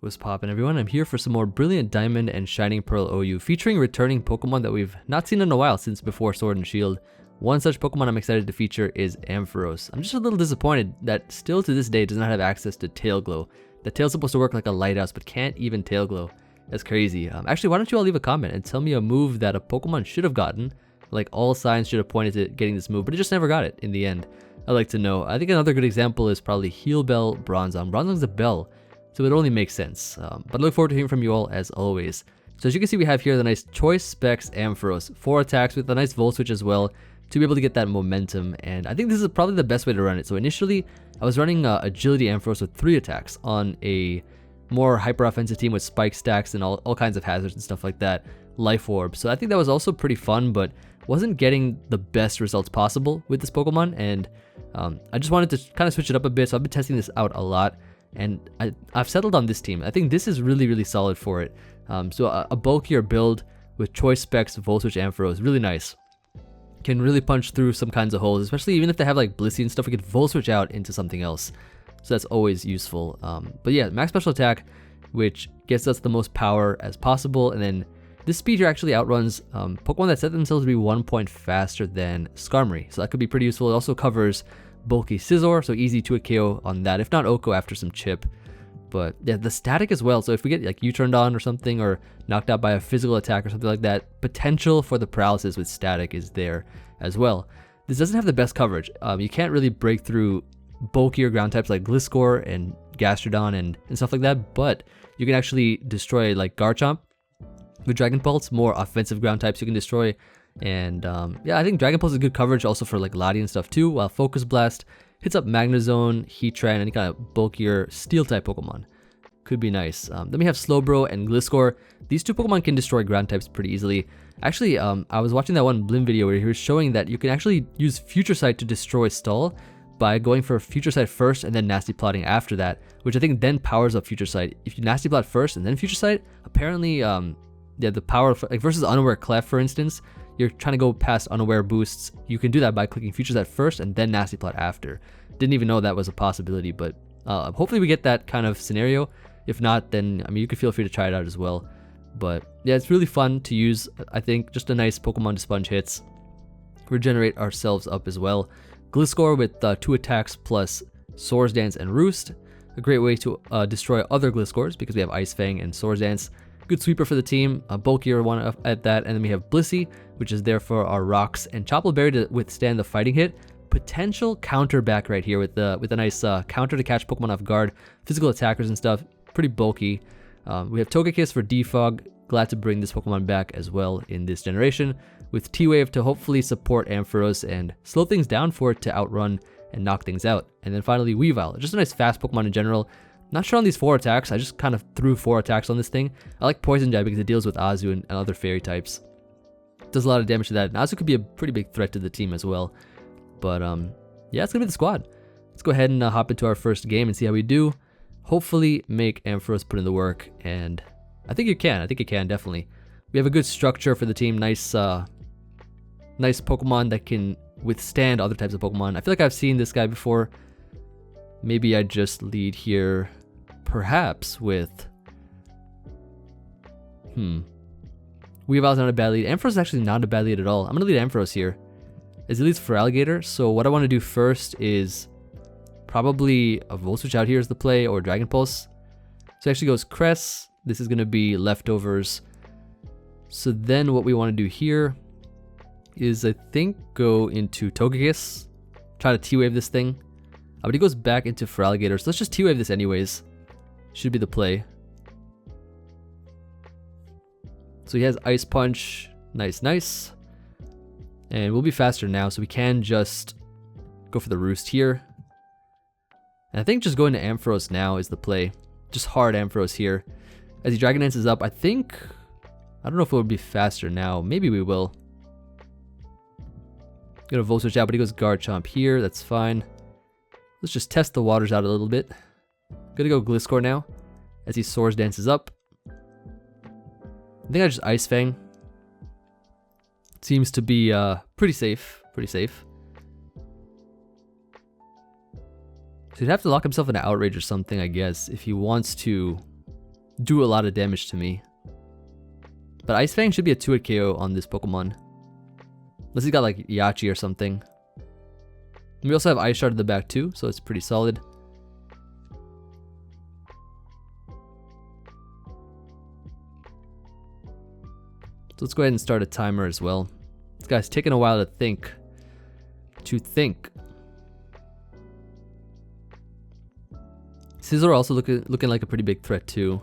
What's poppin', everyone? I'm here for some more Brilliant Diamond and Shining Pearl OU featuring returning Pokemon that we've not seen in a while since before Sword and Shield. One such Pokemon I'm excited to feature is Ampharos. I'm just a little disappointed that still to this day does not have access to Tail Glow. The tail's supposed to work like a lighthouse but can't even Tail Glow. That's crazy. Actually, why don't you all leave a comment and tell me a move that a Pokemon should have gotten. Like, all signs should have pointed to getting this move, but it just never got it in the end. I'd like to know. I think another good example is probably Heal Bell Bronzong. Bronzong's a bell, so it only makes sense. But I look forward to hearing from you all as always. So as you can see, we have here the nice Choice Specs Ampharos. 4 attacks with a nice Volt Switch as well to be able to get that momentum. And I think this is probably the best way to run it. So initially, I was running Agility Ampharos with 3 attacks on a more hyper offensive team with spike stacks and all kinds of hazards and stuff like that. Life Orb. So I think that was also pretty fun, but wasn't getting the best results possible with this Pokemon. And I just wanted to kind of switch it up a bit. So I've been testing this out a lot. And I've settled on this team. I think this is really solid for it. So a bulkier build with Choice Specs, Volt Switch, Ampharos, really nice. Can really punch through some kinds of holes, especially even if they have like Blissey and stuff, we could Volt Switch out into something else. So that's always useful. But yeah, max special attack, which gets us the most power as possible. And then this speed here actually outruns Pokemon that set themselves to be 1 point faster than Skarmory. So that could be pretty useful. It also covers bulky Scizor, so easy to a KO on that, if not Oko after some chip. But yeah, the static as well. So if we get like U-turned on or something, or knocked out by a physical attack or something like that, potential for the paralysis with static is there as well. This doesn't have the best coverage. You can't really break through bulkier ground types like Gliscor and Gastrodon and stuff like that, but you can actually destroy like Garchomp with Dragon Pulse, more offensive ground types you can destroy. And yeah, I think Dragon Pulse is good coverage also for like Latias and stuff too, while Focus Blast hits up Magnezone, Heatran, any kind of bulkier steel type Pokemon. Could be nice. Then we have Slowbro and Gliscor. These two Pokemon can destroy ground types pretty easily. Actually, I was watching that one Blim video where he was showing that you can actually use Future Sight to destroy Stall by going for Future Sight first and then Nasty Plotting after that, which I think then powers up Future Sight. If you Nasty Plot first and then Future Sight, apparently, yeah, the power of, like versus Unaware Clef, for instance, you're trying to go past Unaware boosts, you can do that by clicking Future Sight first and then Nasty Plot after. Didn't even know that was a possibility, but hopefully we get that kind of scenario. If not, then I mean, you could feel free to try it out as well. But yeah, it's really fun to use. I think just a nice Pokemon to sponge hits, regenerate ourselves up as well. Gliscor with 2 attacks plus Swords Dance and Roost, a great way to destroy other Gliscors because we have Ice Fang and Swords Dance. Good sweeper for the team, a bulkier one at that, and then we have Blissey, which is there for our Rocks, and Choppleberry to withstand the fighting hit. Potential counter back right here with a nice counter to catch Pokemon off guard, physical attackers and stuff, pretty bulky. We have Togekiss for Defog, glad to bring this Pokemon back as well in this generation, with T-Wave to hopefully support Ampharos and slow things down for it to outrun and knock things out. And then finally Weavile, just a nice fast Pokemon in general. Not sure on these 4 attacks, I just kind of threw 4 attacks on this thing. I like Poison Jab because it deals with Azu and other fairy types. Does a lot of damage to that, and Azu could be a pretty big threat to the team as well. But yeah, it's gonna be the squad. Let's go ahead and hop into our first game and see how we do. Hopefully make Ampharos put in the work, and I think you can. I think you can, definitely. We have a good structure for the team. Nice nice Pokemon that can withstand other types of Pokemon. I feel like I've seen this guy before. Maybe I just lead here, perhaps with Weavile's not a bad lead. Ampharos is actually not a bad lead at all. I'm gonna lead Ampharos here, as he leads for Alligator. So what I want to do first is probably a Volt Switch out here as the play, or Dragon Pulse. So it actually goes Cress. This is gonna be leftovers. So then what we want to do here is, I think, go into Togekiss, try to T-Wave this thing. But he goes back into Feraligatr, so let's just T-Wave this anyways. Should be the play. So he has Ice Punch, nice. And we'll be faster now, so we can just go for the Roost here. And I think just going to Ampharos now is the play. Just hard Ampharos here. As he Dragon Dances up, I don't know if it would be faster now. Maybe we will. Gonna Volt Switch out, but he goes Garchomp here, that's fine. Let's just test the waters out a little bit. Gonna go Gliscor now, as he Swords Dances up. I think I just Ice Fang. Seems to be pretty safe. So he'd have to lock himself in an Outrage or something, I guess, if he wants to do a lot of damage to me. But Ice Fang should be a 2-hit KO on this Pokemon. Unless he's got like Yachi or something. And we also have Ice Shard at the back too, so it's pretty solid. So let's go ahead and start a timer as well. This guy's taking a while to think. Scizor also looking like a pretty big threat too.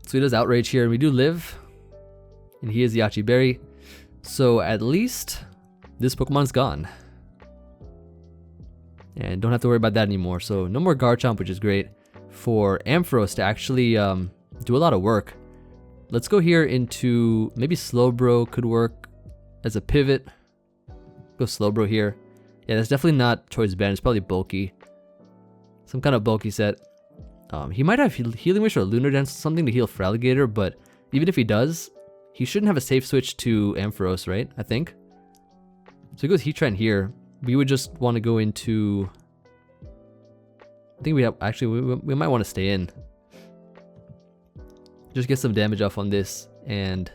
So he does Outrage here, and we do live. And he is Yachi Berry. So at least this Pokemon's gone. And don't have to worry about that anymore. So no more Garchomp, which is great for Ampharos to actually do a lot of work. Let's go here into maybe Slowbro could work as a pivot. Go Slowbro here. Yeah, that's definitely not Choice Band. It's probably bulky. Some kind of bulky set. He might have Healing Wish or Lunar Dance, something to heal Feraligatr, but even if he does, he shouldn't have a safe switch to Ampharos, right? I think. So he goes Heatran here. We would just want to go into... I think we have... Actually, we might want to stay in. Just get some damage off on this and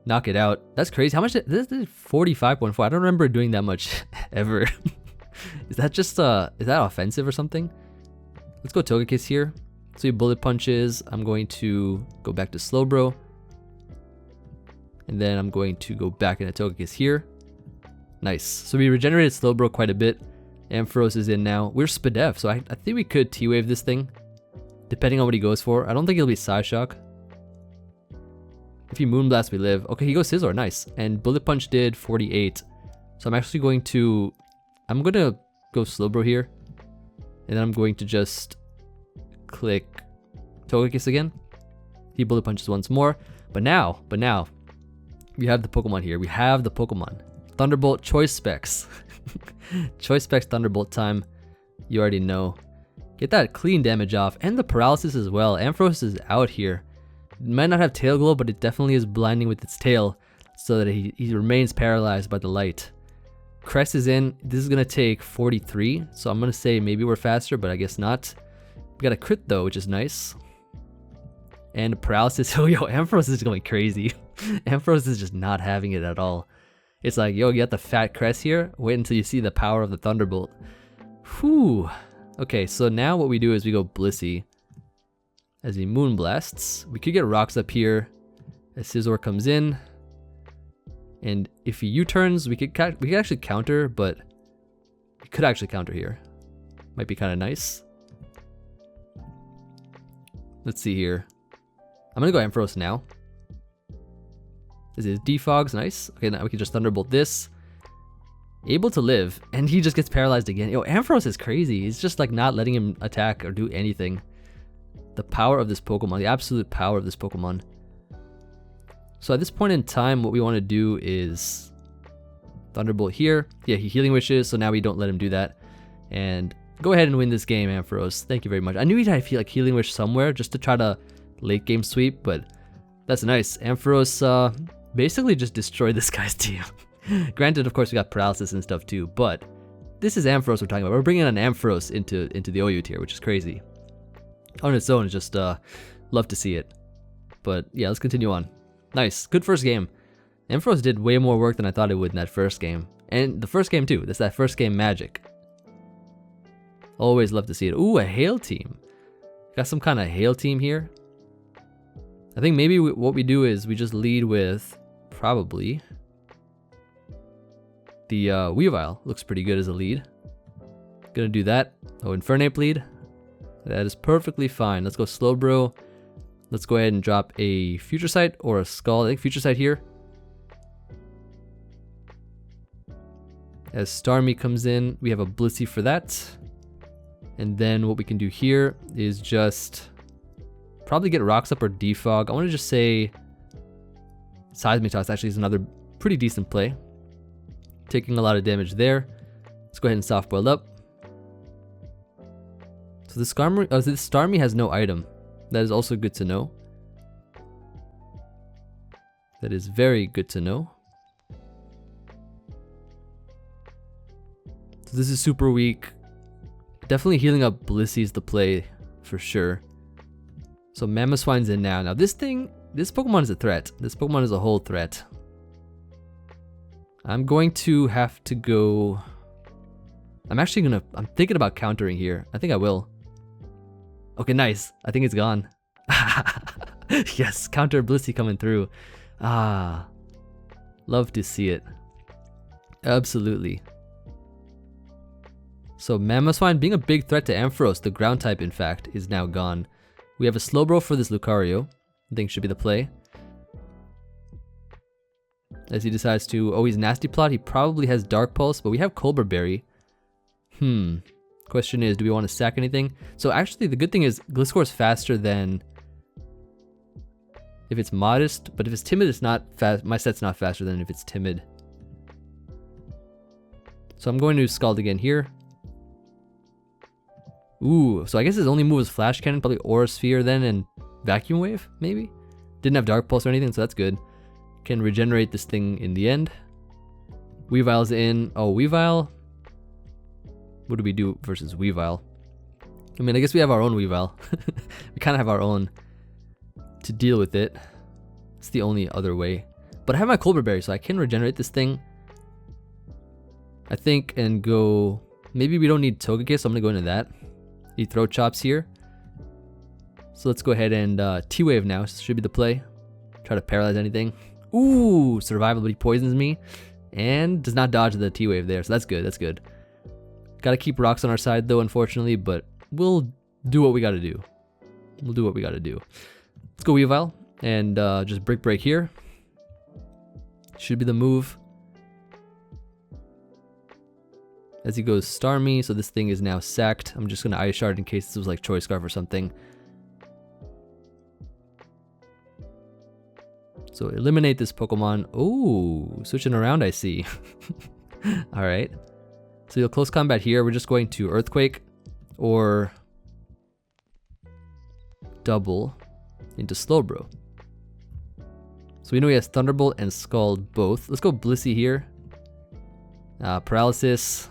knock it out. That's crazy. How much? This is 45.4. I don't remember doing that much ever. Is that just is that offensive or something? Let's go Togekiss here. So he bullet punches. I'm going to go back to Slowbro. And then I'm going to go back into Togekiss here. Nice. So we regenerated Slowbro quite a bit. Ampharos is in now. We're Spadef, so I think we could T-Wave this thing. Depending on what he goes for. I don't think it'll be Psyshock. If he Moonblast, we live. Okay, he goes Scizor. Nice. And Bullet Punch did 48. So I'm actually going to... I'm going to go Slowbro here. And then I'm going to just click Togekiss again. He Bullet Punches once more. But now, we have the Pokemon here. We have the Pokemon. Thunderbolt Choice Specs. Choice Specs Thunderbolt time. You already know. Get that clean damage off. And the paralysis as well. Ampharos is out here. It might not have Tail Glow, but it definitely is blinding with its tail. So that he remains paralyzed by the light. Crest is in. This is going to take 43. So I'm going to say maybe we're faster, but I guess not. We got a crit though, which is nice. And paralysis. Oh, yo, Ampharos is going crazy. Ampharos is just not having it at all. It's like, yo, you got the fat crest here. Wait until you see the power of the Thunderbolt. Whew. Okay, so now what we do is we go Blissey. As he Moonblasts. We could get rocks up here. As Scizor comes in. And if he U-turns, we could actually counter, but we could actually counter here. Might be kind of nice. Let's see here. I'm going to go Ampharos now. This is Defog's nice. Okay, now we can just Thunderbolt this. Able to live, and he just gets paralyzed again. Yo, Ampharos is crazy. He's just like not letting him attack or do anything. The power of this Pokemon, the absolute power of this Pokemon. So at this point in time, what we want to do is Thunderbolt here. Yeah, he Healing Wishes, so now we don't let him do that. And go ahead and win this game, Ampharos. Thank you very much. I knew he'd have like Healing Wish somewhere just to try to late game sweep, but that's nice. Ampharos basically just destroyed this guy's team. Granted, of course, we got paralysis and stuff too, but this is Ampharos we're talking about. We're bringing an Ampharos into the OU tier, which is crazy. On its own, just love to see it. But yeah, let's continue on. Nice, good first game. Ampharos did way more work than I thought it would in that first game. And the first game too, that's that first game magic. Always love to see it. Ooh, a Hail team. Got some kind of Hail team here. I think maybe what we do is we just lead with probably the Weavile. Looks pretty good as a lead. Gonna do that. Oh, Infernape lead. That is perfectly fine. Let's go Slowbro. Let's go ahead and drop a Future Sight or a Skull. I think Future Sight here. As Starmie comes in, we have a Blissey for that. And then what we can do here is just probably get Rocks Up or Defog. I want to just say Seismic Toss actually is another pretty decent play. Taking a lot of damage there. Let's go ahead and Soft Boil up. So this Starmie has no item. That is also good to know. That is very good to know. So this is super weak. Definitely healing up Blissey is the play for sure. So Mamoswine's in now. Now this Pokemon is a threat. This Pokemon is a whole threat. I'm going to have to go... I'm thinking about countering here. I think I will. Okay, nice. I think it's gone. Yes, counter Blissey coming through. Ah, love to see it. Absolutely. So Mamoswine, being a big threat to Ampharos, the ground type in fact, is now gone. We have a Slowbro for this Lucario. I think should be the play. As he decides to... Oh, he's Nasty Plot. He probably has Dark Pulse, but we have Colbur Berry. Question is, do we want to sack anything? So actually, the good thing is Gliscor is faster than... if it's modest, but if it's timid, it's not fast. My set's not faster than if it's timid. So I'm going to Scald again here. Ooh, so I guess his only move is Flash Cannon, probably Aura Sphere then, and Vacuum Wave, maybe? Didn't have Dark Pulse or anything, so that's good. Can regenerate this thing in the end. Weavile's in. Oh, Weavile. What do we do versus Weavile? I mean, I guess we have our own Weavile. We kind of have our own to deal with it. It's the only other way. But I have my Colbur Berry, so I can regenerate this thing, I think, and go... Maybe we don't need Togekiss, so I'm going to go into that. He Throat Chops here. So let's go ahead and T-Wave now. Should be the play. Try to paralyze anything. Ooh, survival, but he poisons me. And does not dodge the T-Wave there, so that's good, that's good. Gotta keep rocks on our side though, unfortunately, but we'll do what we gotta do. We'll do what we gotta do. Let's go Weavile, and just Brick Break here. Should be the move. As he goes Starmie, so this thing is now sacked. I'm just gonna Ice Shard in case this was like Choice Scarf or something. So eliminate this Pokemon. Oh, switching around I see. Alright. So you'll close combat here. We're just going to Earthquake or double into Slowbro. So we know he has Thunderbolt and Scald both. Let's go Blissey here. Paralysis.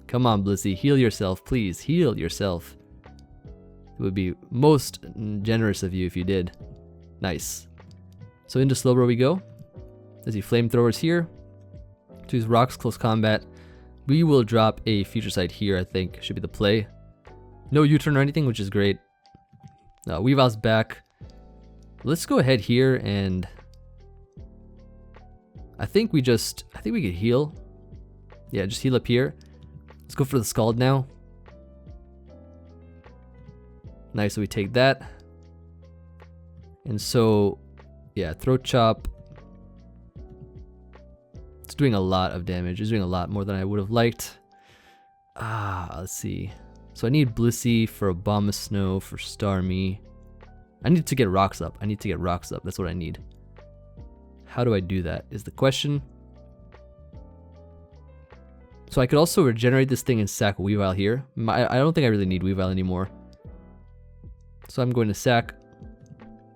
Come on, Blissey, heal yourself, please. Heal yourself. It would be most generous of you if you did. Nice. So into Slowbro we go. As he Flamethrowers here. To his Rocks, close combat. We will drop a Future Sight here, I think. Should be the play. No U-turn or anything, which is great. Weavile's back. Let's go ahead here and... I think we could heal. Yeah, just heal up here. Let's go for the Scald now. Nice, so we take that. And so, yeah, Throat Chop. It's doing a lot of damage. It's doing a lot more than I would have liked. Let's see. So I need Blissey for Abomasnow, for Starmie. I need to get rocks up. That's what I need. How do I do that is the question. So I could also regenerate this thing and sack Weavile here. I don't think I really need Weavile anymore. So I'm going to sack.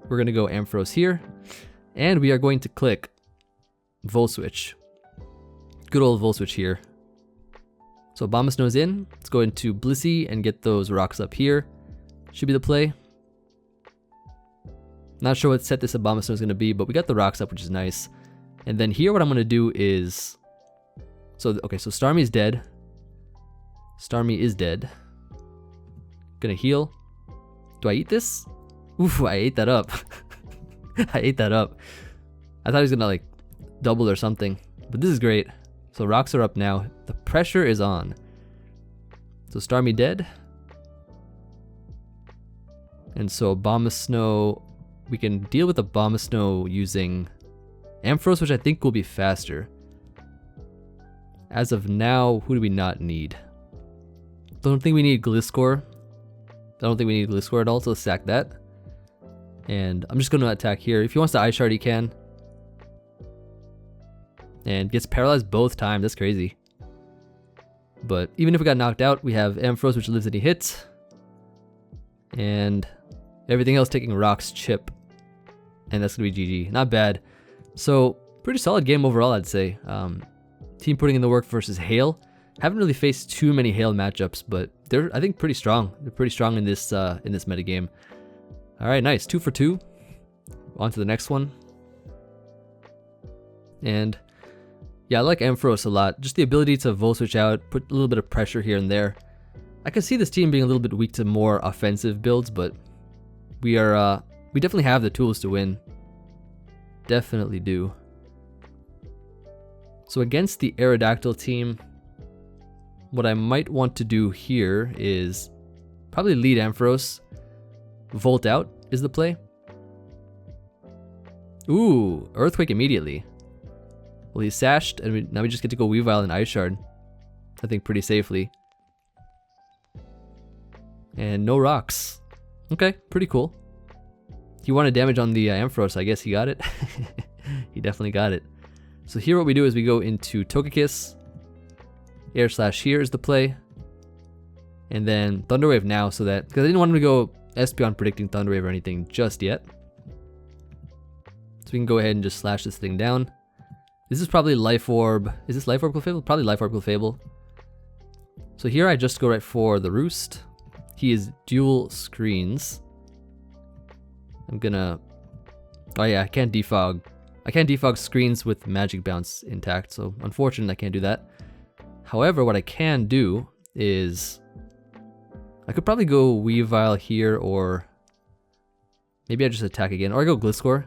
We're going to go Ampharos here. And we are going to click Volt Switch. Good old Volt Switch here. So Abomasnow's in. Let's go into Blissey and get those rocks up here. Should be the play. Not sure what set this Abomasnow is going to be, but we got the rocks up, which is nice. And then here what I'm going to do is... Okay, so Starmie is dead. Starmie is dead. Gonna heal. Do I eat this? Oof, I ate that up. I ate that up. I thought he was gonna like double or something, but this is great. So rocks are up now. The pressure is on. So Starmie dead. And so Abomasnow, we can deal with Abomasnow using Ampharos, which I think will be faster. As of now, who do we not need? Don't think we need Gliscor. I don't think we need Gliscor at all, so let's sack that. And I'm just going to attack here. If he wants to Ice Shard, he can. And gets paralyzed both times. That's crazy. But even if we got knocked out, we have Ampharos, which lives any hits. And everything else taking rocks, chip. And that's going to be GG. Not bad. So, pretty solid game overall, I'd say. Team putting in the work versus Hail. Haven't really faced too many Hail matchups, but they're, I think, pretty strong. They're pretty strong in this metagame. All right, nice. 2 for 2. On to the next one. And yeah, I like Ampharos a lot. Just the ability to Volt Switch out, put a little bit of pressure here and there. I can see this team being a little bit weak to more offensive builds, but we definitely have the tools to win. Definitely do. So against the Aerodactyl team, what I might want to do here is probably lead Ampharos. Volt out is the play. Ooh, Earthquake immediately. Well, he's sashed, and now we just get to go Weavile and Ice Shard. I think pretty safely. And no rocks. Okay, pretty cool. He wanted damage on the Ampharos, I guess he got it. He definitely got it. So here what we do is we go into Togekiss. Air Slash here is the play. And then Thunder Wave now, so that, because I didn't want him to go SP on predicting Thunder Wave or anything just yet. So we can go ahead and just slash this thing down. This is probably Life Orb. Is this Life Orb Clefable? Probably Life Orb Clefable. So here I just go right for the Roost. He is dual screens. I'm gonna... Oh yeah, I can't defog. I can't defog screens with Magic Bounce intact, so unfortunately I can't do that. However, what I can do is... I could probably go Weavile here, or... Maybe I just attack again, or I go Gliscor.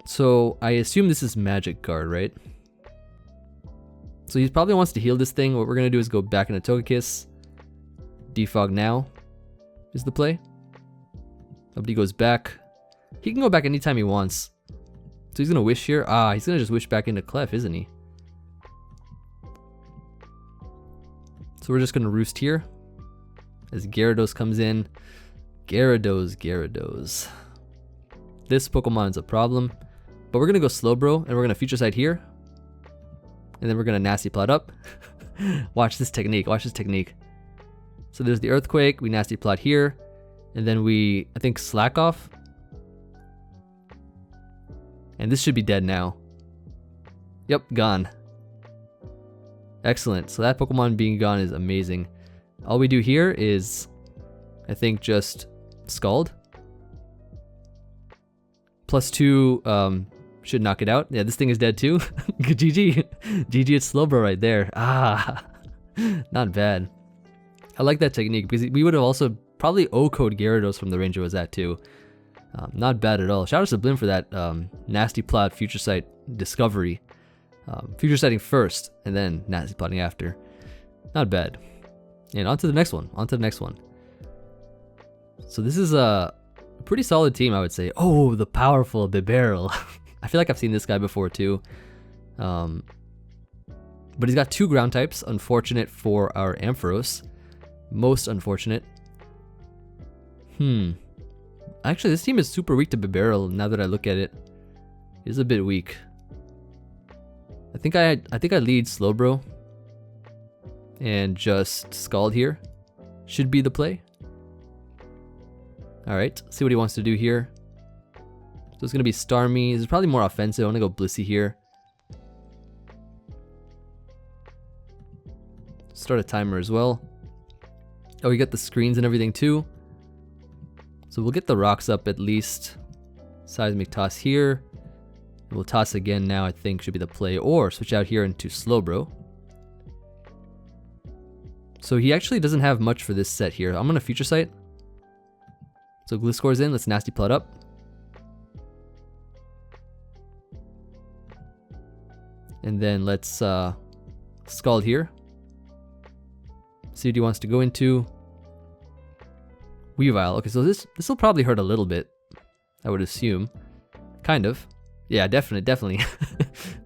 So I assume this is Magic Guard, right? So he probably wants to heal this thing. What we're gonna do is go back into Togekiss. Defog now is the play. Nobody goes back. He can go back anytime he wants. So he's gonna Wish here. Ah, he's gonna just Wish back into Clef, isn't he? So we're just gonna Roost here. As Gyarados comes in. Gyarados. This Pokemon's a problem. But we're gonna go Slowbro, and we're gonna Future Sight here. And then we're gonna Nasty Plot up. Watch this technique, watch this technique. So there's the Earthquake, we Nasty Plot here. And then we, I think, Slack Off. And this should be dead now. Yep, gone. Excellent, so that Pokemon being gone is amazing. All we do here is, I think, just Scald. +2 should knock it out. Yeah, this thing is dead too. GG. GG, it's Slowbro right there. Ah, not bad. I like that technique because we would have also probably O-code Gyarados from the range it was at too. Not bad at all. Shout out to Blim for that Nasty Plot Future Sight discovery. Future Sighting first and then Nasty Plotting after. Not bad. And on to the next one. So this is a pretty solid team, I would say. Oh, the powerful Bibarel. I feel like I've seen this guy before too. But he's got 2 ground types. Unfortunate for our Ampharos. Most unfortunate. Actually, this team is super weak to Bibarel now that I look at it. He's a bit weak. I think I lead Slowbro. And just Scald here. Should be the play. Alright, see what he wants to do here. So it's going to be Starmie. This is probably more offensive. I want to go Blissey here. Start a timer as well. Oh, we got the screens and everything too. So we'll get the rocks up at least. Seismic Toss here. We'll toss again now, I think should be the play. Or switch out here into Slowbro. So he actually doesn't have much for this set here. I'm going to Future Sight. So Gliscor's in, let's Nasty Plot up. And then let's Scald here. See what he wants to go into. Weavile. Okay, so this will probably hurt a little bit, I would assume. Kind of. Yeah, definitely.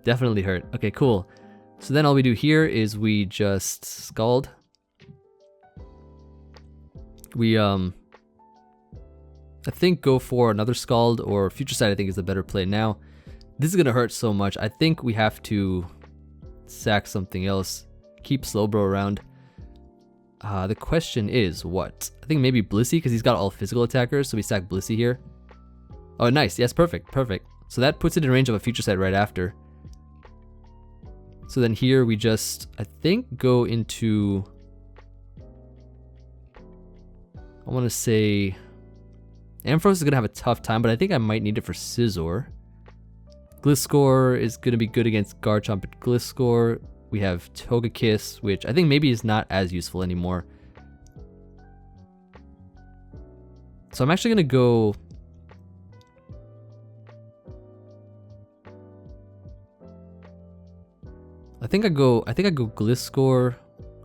Definitely hurt. Okay, cool. So then all we do here is we just Scald. We I think go for another Scald or Future Sight I think is the better play now. This is going to hurt so much. I think we have to sack something else. Keep Slowbro around. The question is what? I think maybe Blissey because he's got all physical attackers. So we sack Blissey here. Oh, nice. Yes, perfect. So that puts it in range of a Future Sight right after. So then here we just, I think, go into, I want to say, Ampharos is going to have a tough time, but I think I might need it for Scizor. Gliscor is going to be good against Garchomp and Gliscor. We have Togekiss, which I think maybe is not as useful anymore. So I'm actually going to go... I think I go Gliscor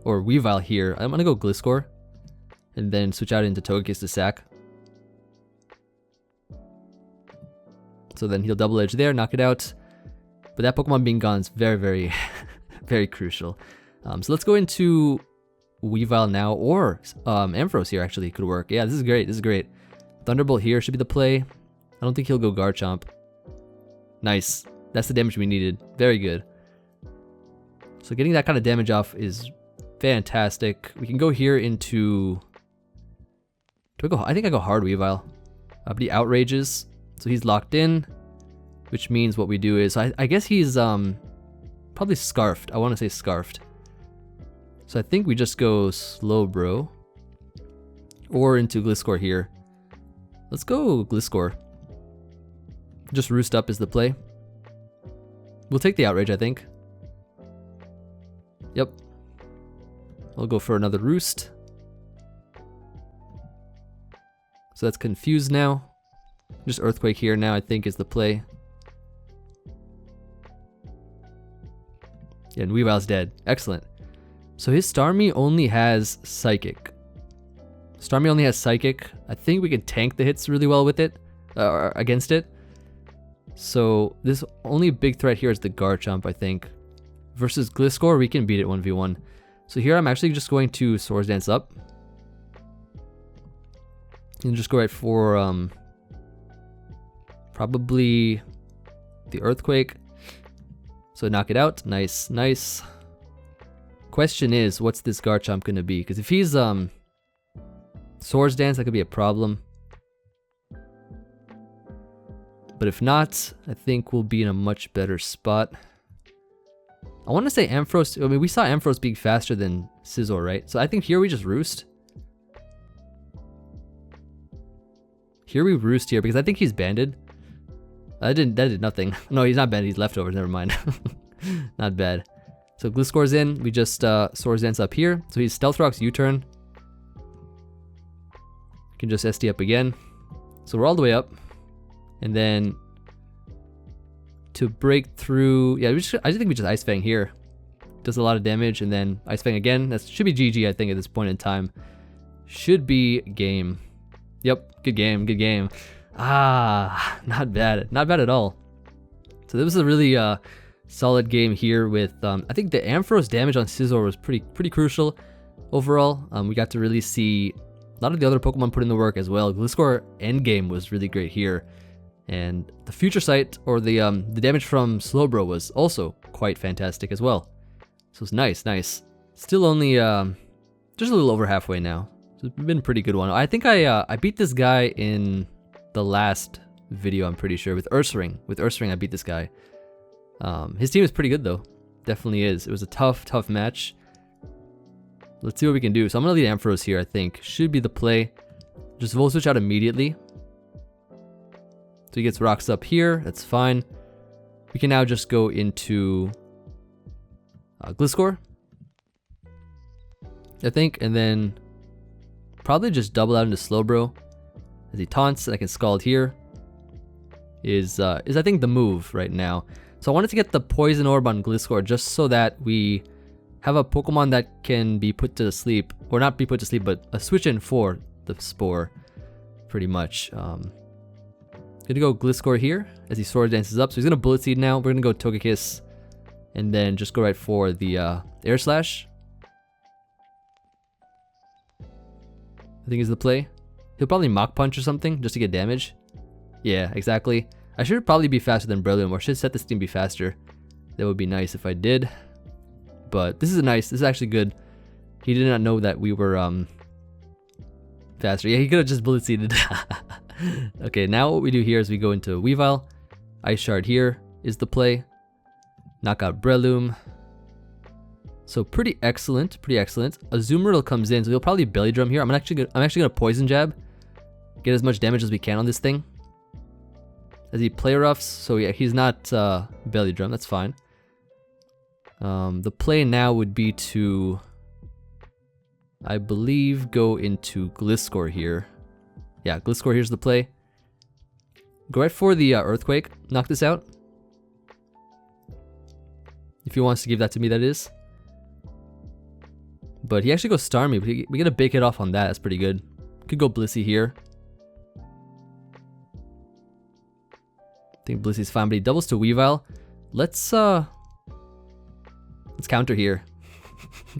or Weavile here. I'm going to go Gliscor and then switch out into Togekiss to sack. So then he'll double edge there, knock it out. But that Pokemon being gone is very, very, very crucial. So let's go into Weavile now, or Ampharos here actually could work. Yeah, this is great. This is great. Thunderbolt here should be the play. I don't think he'll go Garchomp. Nice. That's the damage we needed. Very good. So getting that kind of damage off is fantastic. We can go here into... Do I go? I think I go hard Weavile. But he outrages. So he's locked in, which means what we do is, I guess he's probably Scarfed. I want to say Scarfed. So I think we just go Slowbro or into Gliscor here. Let's go Gliscor. Just Roost Up is the play. We'll take the outrage, I think. Yep. I'll go for another Roost. So that's confused now. Just Earthquake here now, I think, is the play. Yeah, and Weavile's dead. Excellent. So his Starmie only has Psychic. Starmie only has Psychic. I think we can tank the hits really well with it, against it. So this only big threat here is the Garchomp, I think. Versus Gliscor, we can beat it 1v1. So here I'm actually just going to Swords Dance up. And just go right for probably the Earthquake. So knock it out. Nice, nice. Question is, what's this Garchomp gonna be? Because if he's Swords Dance, that could be a problem. But if not, I think we'll be in a much better spot. I want to say Ampharos. I mean, we saw Ampharos being faster than Scizor, right? So I think here we just Roost. Here we Roost here because I think he's banded. That did nothing. No, he's not banded. He's leftovers. Never mind. Not bad. So Gliscor's in. We just Swords Dance up here. So he's Stealth Rock's U-turn. Can just SD up again. So we're all the way up. And then to break through, yeah, I just think we just Ice Fang here. Does a lot of damage, and then Ice Fang again. That should be GG, I think, at this point in time. Should be game. Yep, good game, good game. Ah, not bad at all. So this was a really solid game here with, I think the Ampharos damage on Scizor was pretty crucial overall. We got to really see a lot of the other Pokemon put in the work as well. Gliscor endgame was really great here. And the Future Sight, or the damage from Slowbro, was also quite fantastic as well. So it's nice, nice. Still only just a little over halfway now. So it's been a pretty good one. I think I beat this guy in the last video, I'm pretty sure, with Ursaring. With Ursaring, I beat this guy. His team is pretty good though. Definitely is. It was a tough match. Let's see what we can do. So I'm gonna lead Ampharos here, I think. Should be the play. Just Volt Switch out immediately. So he gets Rocks up here, that's fine. We can now just go into Gliscor, I think, and then probably just double out into Slowbro as he taunts, and I can Scald here. Is I think the move right now. So I wanted to get the Poison Orb on Gliscor just so that we have a Pokemon that can be put to sleep, or not be put to sleep, but a switch in for the Spore, pretty much. Gonna go Gliscor here as he Sword Dances up. So he's gonna Bullet Seed now. We're gonna go Togekiss and then just go right for the Air Slash. I think is the play. He'll probably Mach Punch or something just to get damage. Yeah, exactly. I should probably be faster than Breloom, or should set this team be faster. That would be nice if I did. But this is nice. This is actually good. He did not know that we were faster. Yeah, he could have just Bullet Seeded. Okay, now what we do here is we go into Weavile. Ice Shard here is the play. Knock out Breloom. So pretty excellent, pretty excellent. Azumarill comes in, so he'll probably Belly Drum here. I'm actually gonna Poison Jab, get as much damage as we can on this thing. As he Play Roughs, so yeah, he's not Belly Drum, that's fine. The play now would be to, I believe, go into Gliscor here. Yeah, Gliscor here's the play. Go right for the Earthquake, knock this out. If he wants to give that to me, that is. But he actually goes Starmie, but we get a big hit off on that, that's pretty good. Could go Blissey here. I think Blissey's fine, but he doubles to Weavile. Let's counter here.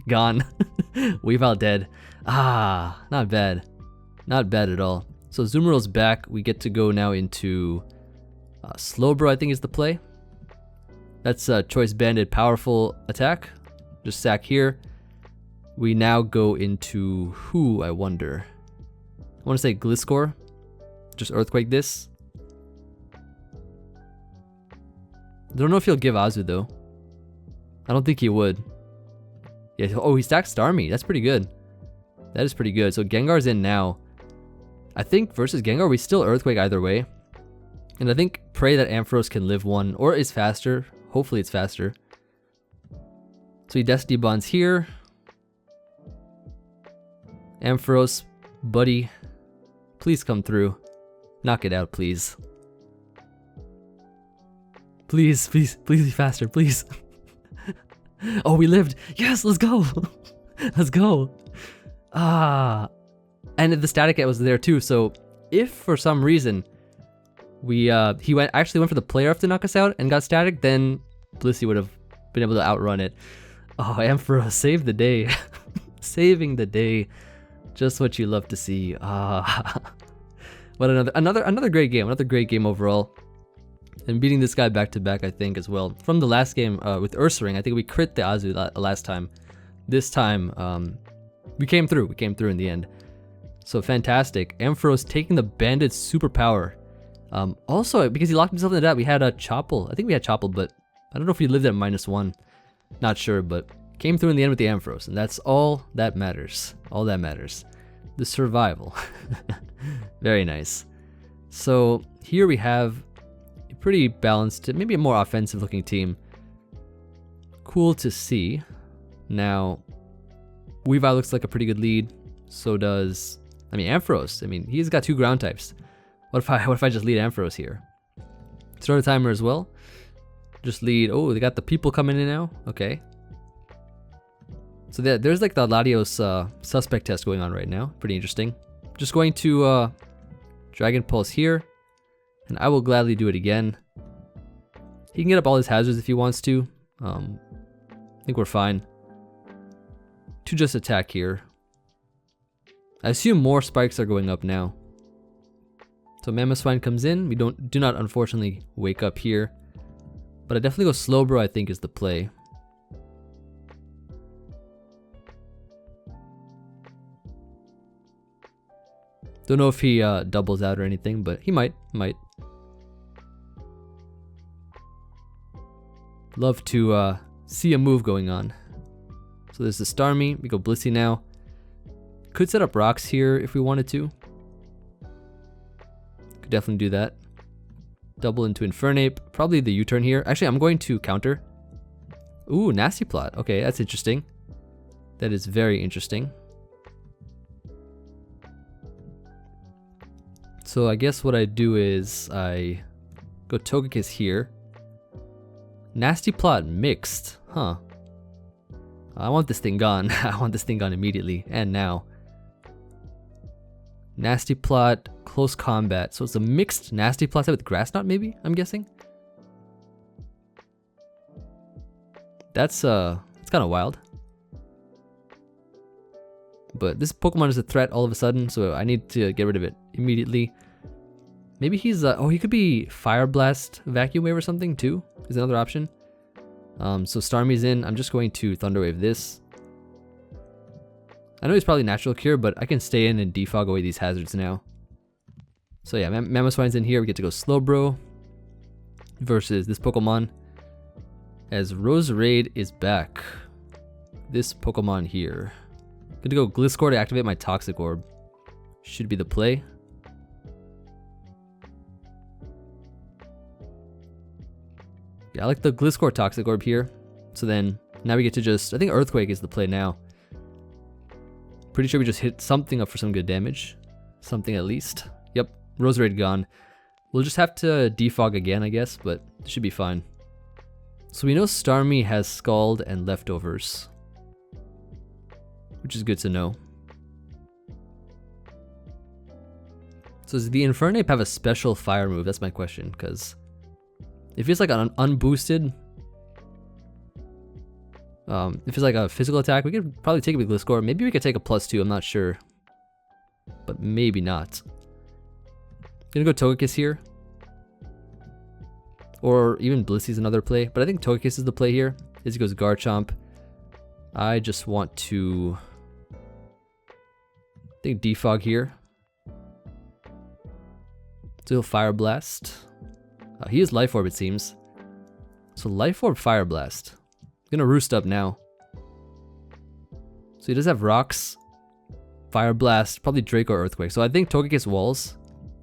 Gone. Weavile dead. Ah, not bad. Not bad at all. So Azumarill's back. We get to go now into Slowbro, I think is the play. That's a Choice Banded powerful attack. Just sack here. We now go into who, I wonder. I want to say Gliscor. Just Earthquake this. Don't know if he'll give Azu though. I don't think he would. Yeah. Oh, he stacks Starmie. That's pretty good. That is pretty good. So Gengar's in now. I think versus Gengar, we still Earthquake either way. And I think pray that Ampharos can live one or is faster. Hopefully it's faster. So he Destiny Bonds here. Ampharos, buddy, please come through. Knock it out, please. Please, please, please be faster, please. Oh, we lived. Yes, let's go. Let's go. Ah. And the static was there too, so if for some reason he actually went for the player up to knock us out and got static, then Blissey would have been able to outrun it. Oh, Ampharos saved the day. Saving the day. Just what you love to see. Ah. What another great game. Another great game overall. And beating this guy back to back, I think, as well. From the last game with Ursaring, I think we crit the Azu last time. This time, we came through. We came through in the end. So fantastic. Ampharos taking the banded superpower. Also, because he locked himself in the debt, we had a Chople. I think we had Chople, but I don't know if he lived at -1. Not sure, but came through in the end with the Ampharos, and that's all that matters. All that matters. The survival. Very nice. So here we have a pretty balanced, maybe a more offensive looking team. Cool to see. Now, Weavile looks like a pretty good lead. So does, Ampharos. He's got 2 ground types. What if I just lead Ampharos here? Start a timer as well. Just lead. Oh, they got the people coming in now. Okay. So there's like the Latios suspect test going on right now. Pretty interesting. Just going to Dragon Pulse here. And I will gladly do it again. He can get up all his hazards if he wants to. I think we're fine. To just attack here. I assume more spikes are going up now. So Mamoswine comes in. We do not unfortunately wake up here. But I definitely go Slowbro, I think, is the play. Don't know if he doubles out or anything, but he might. Love to see a move going on. So there's the Starmie. We go Blissey now. Could set up rocks here if we wanted to. Could definitely do that. Double into Infernape. Probably the U-turn here. Actually, I'm going to counter. Ooh, Nasty Plot. Okay, that's interesting. That is very interesting. So I guess what I do is I go Togekiss here. Nasty Plot mixed. Huh. I want this thing gone. I want this thing gone immediately. And now. Nasty Plot, Close Combat. So it's a mixed Nasty Plot set with Grass Knot, maybe? I'm guessing. That's it's kind of wild. But this Pokemon is a threat all of a sudden, so I need to get rid of it immediately. Maybe he's oh, he could be Fire Blast Vacuum Wave or something too. Is another option. So Starmie's in. I'm just going to Thunder Wave this. I know he's probably Natural Cure, but I can stay in and defog away these hazards now. So yeah, Mamoswine's in here. We get to go Slowbro versus this Pokemon. As Roserade is back. this Pokemon here. Good to go Gliscor to activate my Toxic Orb. Should be the play. Yeah, I like the Gliscor Toxic Orb here. So then, now we get to just, I think Earthquake is the play now. Pretty sure we just hit something up for some good damage. Something at least. Yep, Roserade gone. We'll just have to defog again, I guess, but it should be fine. So we know Starmie has Scald and Leftovers, which is good to know. So does the Infernape have a special fire move? That's my question, because if it's like an unboosted, if it's like a physical attack, we could probably take it with Gliscor. Maybe we could take a +2, I'm not sure. But maybe not. Gonna go Togekiss here. Or even Blissey's another play, but I think Togekiss is the play here. As he goes Garchomp. I just want to, I think, defog here. So he'll Fire Blast. He is Life Orb, it seems. So Life Orb, Fire Blast. Gonna Roost up now. So he does have Rocks, Fire Blast, probably Draco or Earthquake. So I think Togekiss walls.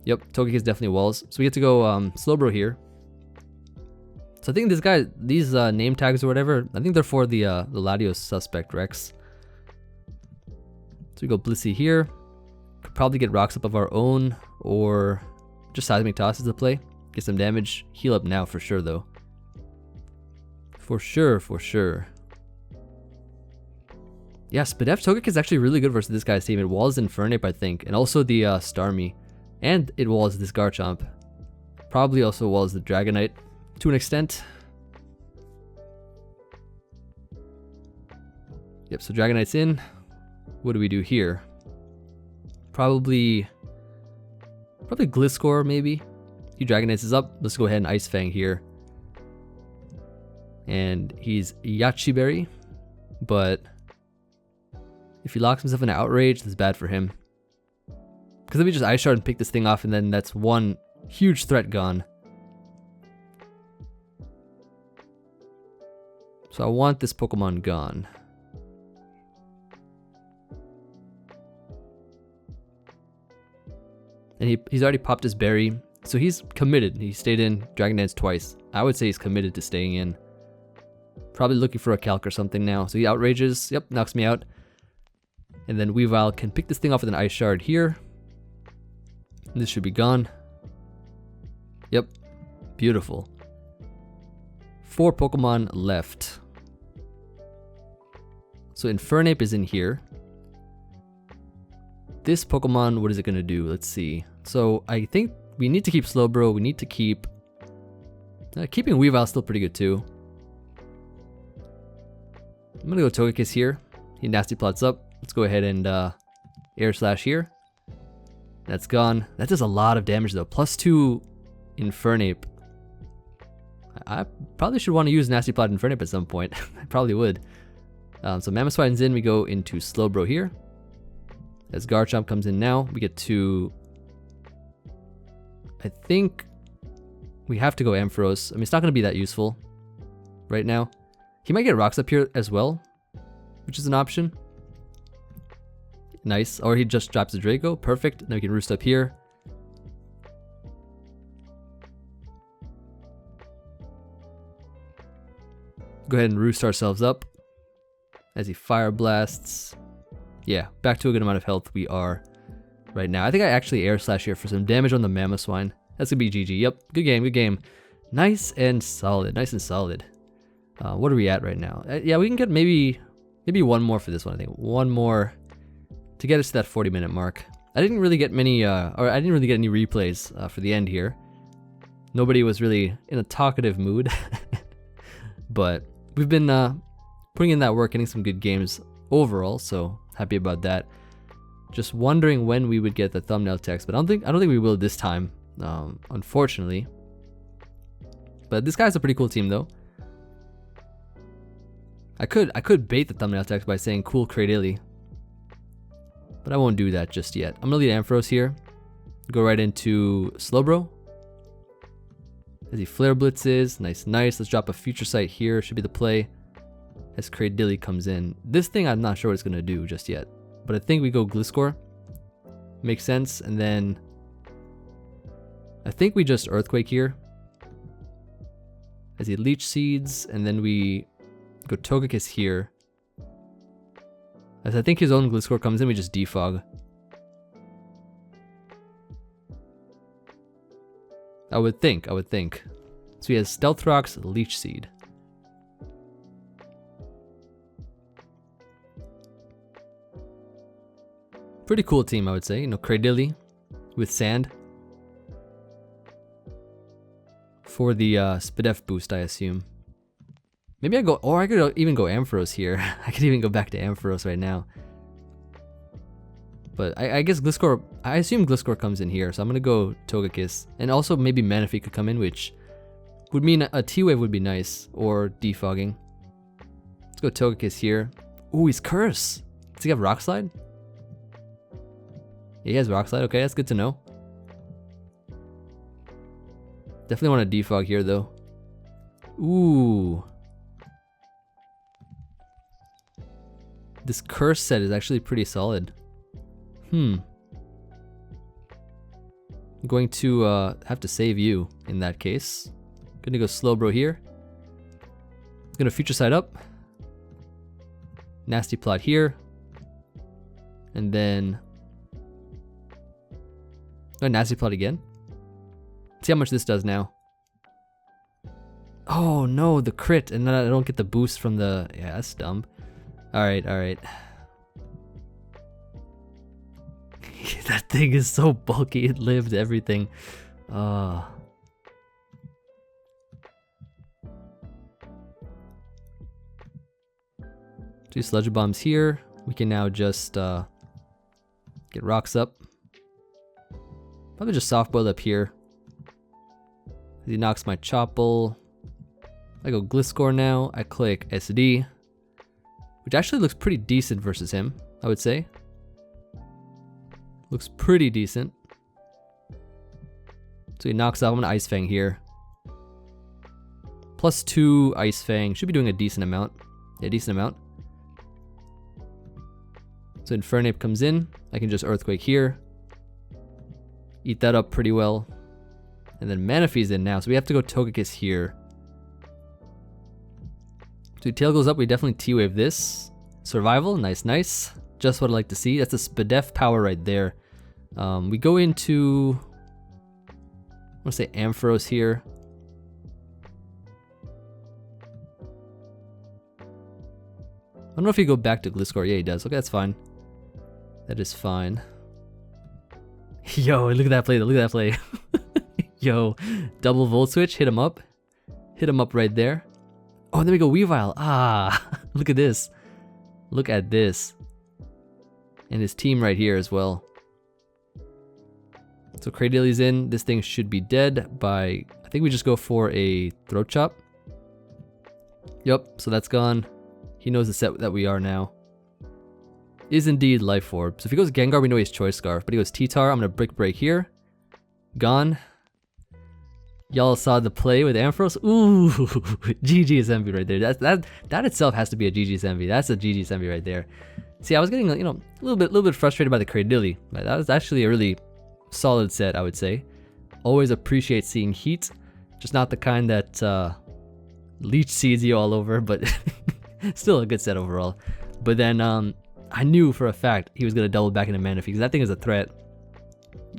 Yep, Togekiss definitely walls. So we get to go Slowbro here. So I think this guy, these name tags or whatever, I think they're for the Latios suspect Rex. So we go Blissey here. Could probably get Rocks up of our own, or just Seismic Toss is the play. Get some damage. Heal up now for sure though. For sure, for sure. Yeah, Spadef Togekiss is actually really good versus this guy's team. It walls Infernape, I think, and also the Starmie. And it walls this Garchomp. Probably also walls the Dragonite to an extent. Yep, so Dragonite's in. What do we do here? Probably Gliscor, maybe. He Dragonites is up. Let's go ahead and Ice Fang here. And he's Yachi Berry, but if he locks himself in an Outrage, that's bad for him. Because if we just Ice Shard and pick this thing off, and then that's one huge threat gone. So I want this Pokemon gone. And he's already popped his berry, so he's committed. He stayed in Dragonite's twice. I would say he's committed to staying in. Probably looking for a Calc or something now. So he Outrages. Yep, knocks me out. And then Weavile can pick this thing off with an Ice Shard here. This should be gone. Yep, beautiful. 4 Pokemon left. So Infernape is in here. This Pokemon, what is it going to do? Let's see. So I think we need to keep Slowbro. We need to keep... keeping Weavile still pretty good too. I'm going to go Togekiss here. He Nasty Plots up. Let's go ahead and Air Slash here. That's gone. That does a lot of damage though. +2 Infernape. I probably should want to use Nasty Plot Infernape at some point. I probably would. So Mamoswine's in. We go into Slowbro here. As Garchomp comes in now, we get to... I think we have to go Ampharos. I mean, it's not going to be that useful right now. He might get Rocks up here as well, which is an option. Nice. Or he just drops the Draco. Perfect. Now we can Roost up here. Go ahead and Roost ourselves up as he Fire Blasts. Yeah, back to a good amount of health we are right now. I think I actually Air Slash here for some damage on the Mamoswine. That's gonna be GG. Yep, good game, good game. Nice and solid, nice and solid. What are we at right now? Yeah, we can get maybe one more for this one, I think. One more to get us to that 40-minute mark. I didn't really get many, or I didn't really get any replays for the end here. Nobody was really in a talkative mood. But we've been putting in that work, getting some good games overall, so happy about that. Just wondering when we would get the thumbnail text, but I don't think we will this time, unfortunately. But this guy's a pretty cool team though. I could bait the thumbnail text by saying cool Cradily, but I won't do that just yet. I'm gonna lead Ampharos here. Go right into Slowbro. As he Flare Blitzes, nice. Let's drop a Future Sight here, should be the play. as Cradily comes in. This thing I'm not sure what it's going to do just yet. But I think we go Gliscor. Makes sense. And then I think we just Earthquake here. As he Leech Seeds. And then we go Togekiss here. As I think his own Gliscor comes in, we just Defog. I would think. So he has Stealth Rocks, Leech Seed. Pretty cool team, I would say. You know, Cradily with Sand. For the Spadef boost, I assume. Maybe I go, or I could even go Ampharos here. I could even go back to Ampharos right now. But I guess Gliscor, I assume Gliscor comes in here, so I'm gonna go Togekiss. And also maybe Manaphy could come in, which would mean a T-Wave would be nice, or Defogging. Let's go Togekiss here. Ooh, he's Curse! Does he have Rock Slide? Yeah, he has Rock Slide, okay, that's good to know. Definitely want to Defog here though. Ooh. This Curse set is actually pretty solid. I'm going to have to save you in that case. Gonna go Slowbro here. Gonna Future Side up. Nasty Plot here. And then Nasty Plot again. See how much this does now. Oh no, the crit, and then I don't get the boost from the, yeah, that's dumb. Alright. That thing is so bulky, it lived everything. Two Sludge Bombs here. We can now just get Rocks up. Probably just Soft Boiled up here. He knocks my Chople. I go Gliscor now. I click SD, which actually looks pretty decent versus him, I would say. Looks pretty decent. So he knocks out. I'm gonna Ice Fang here. +2 Ice Fang. Should be doing a decent amount. Yeah, decent amount. So Infernape comes in. I can just Earthquake here. Eat that up pretty well. And then Manaphy's in now, so we have to go Togekiss here. So Tail goes up, we definitely T-Wave this. Survival, nice. Just what I like to see. That's a Spadef power right there. We go into, I want to say Ampharos here. I don't know if he go back to Gliscor. Yeah, he does. Okay, that's fine. That is fine. Yo, look at that play. Yo, double Volt Switch, hit him up. Hit him up right there. Oh, there we go, Weavile. Look at this. Look at this. And his team right here as well. So Cradily's in. This thing should be dead by, I think we just go for a Throat Chop. Yup, so that's gone. He knows the set that we are now. Is indeed Life Orb. So if he goes Gengar, we know he's Choice Scarf. But he goes T-Tar, I'm gonna Brick Break here. Gone. Y'all saw the play with Ampharos. Ooh, GG's Emvee right there. That itself has to be a GG's Emvee. That's a GG's Emvee right there. See, I was getting, you know, a little bit frustrated by the Cradily, but that was actually a really solid set, I would say. Always appreciate seeing heat, just not the kind that Leech Seeds you all over, but still a good set overall. But then I knew for a fact he was gonna double back into Manaphy because that thing is a threat.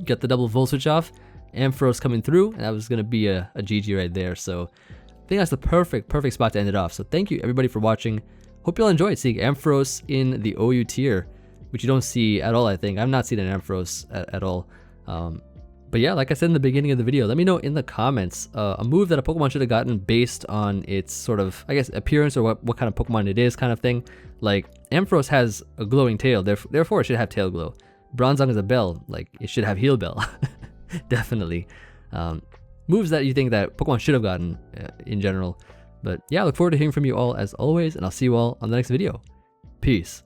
Got the double Volt Switch off. Ampharos coming through, and that was gonna be a GG right there. So I think that's the perfect spot to end it off. So thank you everybody for watching. Hope you all enjoyed seeing Ampharos in the OU tier, which you don't see at all. I think I've not seen an Ampharos at all. But yeah, like I said in the beginning of the video, let me know in the comments a move that a Pokemon should have gotten based on its sort of, I guess, appearance or what kind of Pokemon it is, kind of thing. Like Ampharos has a glowing tail, therefore it should have Tail Glow. Bronzong is a bell, like it should have Heal Bell. Definitely. Moves that you think that Pokemon should have gotten in general. But yeah, I look forward to hearing from you all as always, and I'll see you all on the next video. Peace.